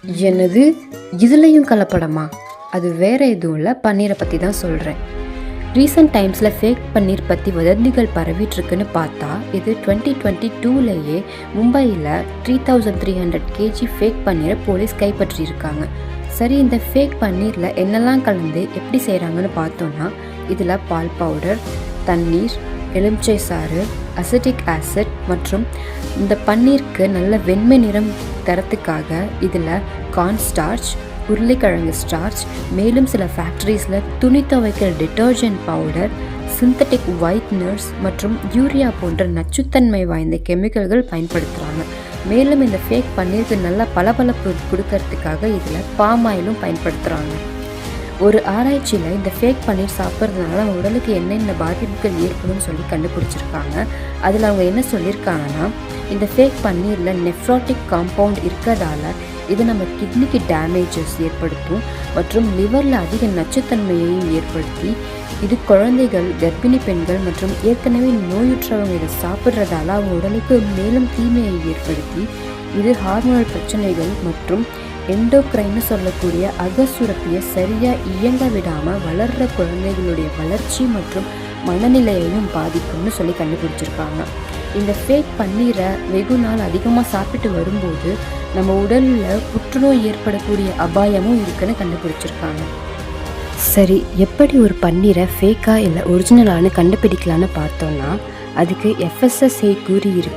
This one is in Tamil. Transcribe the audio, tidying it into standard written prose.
என்னது, இதுலேயும் கலப்படமா? அது வேற எதுவும் இல்லை, பன்னீரை பற்றி தான் சொல்கிறேன். ரீசெண்ட் டைம்ஸில் ஃபேக் பன்னீர் பற்றி வதந்திகள் பரவிட்டுருக்குன்னு பார்த்தா, இது 2022லேயே மும்பையில் 3300 kg ஃபேக் பன்னீரை போலீஸ் கைப்பற்றியிருக்காங்க. சரி, இந்த ஃபேக் பன்னீரில் என்னெல்லாம் கலந்து எப்படி செய்கிறாங்கன்னு பார்த்தோன்னா, இதில் பால் பவுடர், தண்ணீர், எலுமிச்சை சாறு, அசிட்டிக் ஆசிட் மற்றும் இந்த பன்னீருக்கு நல்ல வெண்மை நிறம் தரத்துக்காக இதில் கார்ன் ஸ்டார்ச், உருளைக்கிழங்கு ஸ்டார்ச், மேலும் சில ஃபேக்ட்ரிஸில் துணி துவைக்கிற டிட்டர்ஜென்ட் பவுடர், சிந்தட்டிக் ஒயிட்னர்ஸ் மற்றும் யூரியா போன்ற நச்சுத்தன்மை வாய்ந்த கெமிக்கல்கள் பயன்படுத்துகிறாங்க. மேலும் இந்த ஃபேக் பன்னீருக்கு நல்ல பளபளப்பு கொடுக்கறதுக்காக இதில் பாம் ஆயிலும் பயன்படுத்துகிறாங்க. ஒரு ஆராய்ச்சியில் இந்த ஃபேக் பன்னீர் சாப்பிட்றதுனால நம்ம உடலுக்கு என்னென்ன பாதிப்புகள் ஏற்படும்னு சொல்லி கண்டுபிடிச்சிருக்காங்க. அதில் அவங்க என்ன சொல்லியிருக்காங்கன்னா, இந்த ஃபேக் பன்னீரில் நெஃப்ராட்டிக் காம்பவுண்ட் இருக்கிறதால இது நம்ம கிட்னிக்கு டேமேஜஸ் ஏற்படுத்தும் மற்றும் லிவரில் அதிக நச்சுத்தன்மையையும் ஏற்படுத்தி, இது குழந்தைகள், கர்ப்பிணி பெண்கள் மற்றும் ஏற்கனவே நோயுற்றவங்க இதை சாப்பிட்றதால அவங்க உடலுக்கு மேலும் தீமையை ஏற்படுத்தி, இது ஹார்மோனல் பிரச்சனைகள் மற்றும் எண்டோக்ரைன்னு சொல்லக்கூடிய அகசுரப்பியை சரியாக இயங்க விடாமல் வளர்கிற குழந்தைகளுடைய வளர்ச்சி மற்றும் மனநிலையையும் பாதிக்கும்னு சொல்லி கண்டுபிடிச்சிருக்காங்க. இந்த ஃபேக் பன்னீரை வெகு நாள் அதிகமாக சாப்பிட்டு வரும்போது நம்ம உடலில் புற்றுநோய் ஏற்படக்கூடிய அபாயமும் இருக்குன்னு கண்டுபிடிச்சிருக்காங்க. சரி, எப்படி ஒரு பன்னீரை ஃபேக்காக இல்லை ஒரிஜினலானு கண்டுபிடிக்கலான்னு பார்த்தோன்னா, அதுக்கு FSSAI கூறி இருக்கு.